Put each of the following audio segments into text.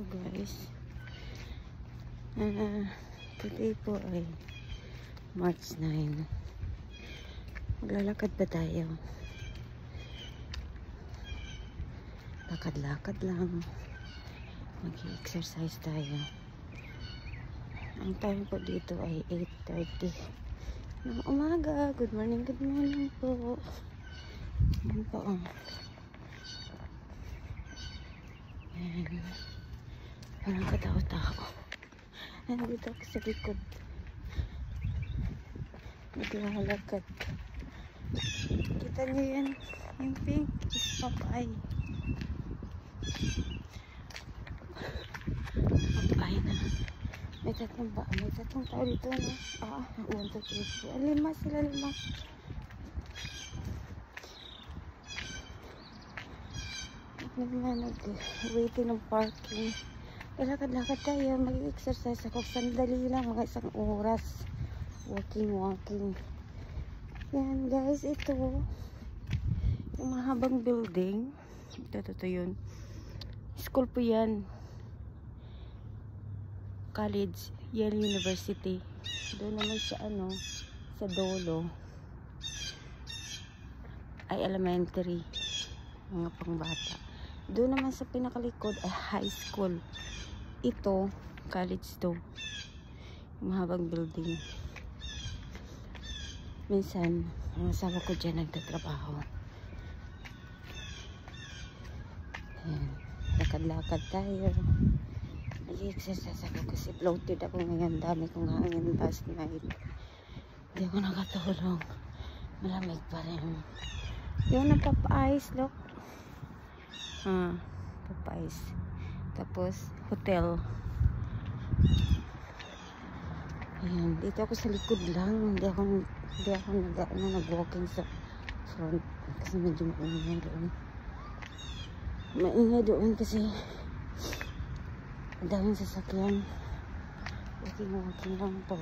guys. Today po ay March 9. Maglalakad ba tayo? Lakad-lakad lang. Mag-exercise tayo. Ang time po dito ay 8:30 ng umaga. Good morning po. Yan po. Yan. Parang katao-tao. Nandito ako sa likod. Naglalakad. Kita niyo yan? Yung pink is papay. Papay na. May tatlong tao dito na. 1, 2, 3, 4. 5 sila, 5. Nag-waiting ng parking. Lakad-lakad tayo. Mag-exercise ako. Sandali lang. Mga 1 oras. Walking. Yan guys. Ito. Yung mahabang building. Ito yun. School po yan. College. Yale University. Doon naman sa sa dulo ay elementary. Mga pangbata. Doon naman sa pinakalikod ay high school. Ito, college to. Mahabang building. Minsan, ang asawa ko dyan nagtatrabaho. Ayan. Lakad-lakad tayo. Nag-exercise ako kasi bloated ako ngayon. Dami kong hangin last night. Hindi ako nakatulog. Malamig pa rin. Yun ang Popeyes, look. Popeyes. Tapos, hotel. Ayan. Dito ako sa likod lang. Hindi ako nag-walking sa front. Kasi medyo maingay doon. Maingay doon kasi daming sasakyan. Walking lang po.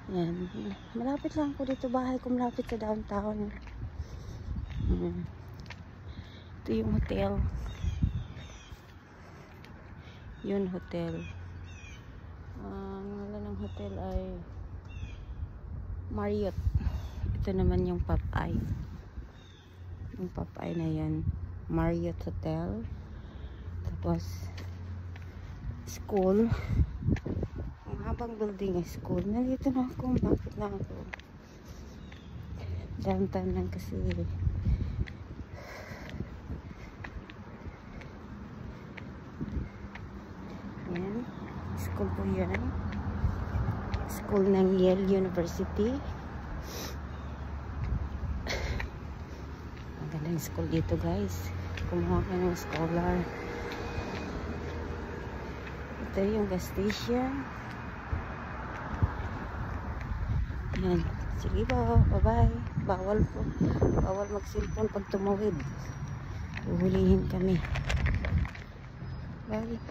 Ayan. Malapit lang ako dito. Bahay ko malapit sa downtown. Ito yung hotel. Yun hotel. Ang ngalan ng hotel ay Marriott. Ito naman yung Popeye. Yung Popeye na yan. Marriott Hotel. Tapos school. Ang habang building ay school. Nandito na ako. Bakit na ako? Downtown lang kasi. Yan. School po yan. School ng Yale University. Ang gandang school dito guys. Kumuha ka ng scholar. Ito yung gas station. Yan. Sige po. Bye-bye. Bawal mag-cellphone pag tumawid. Uhulihin kami. Bye.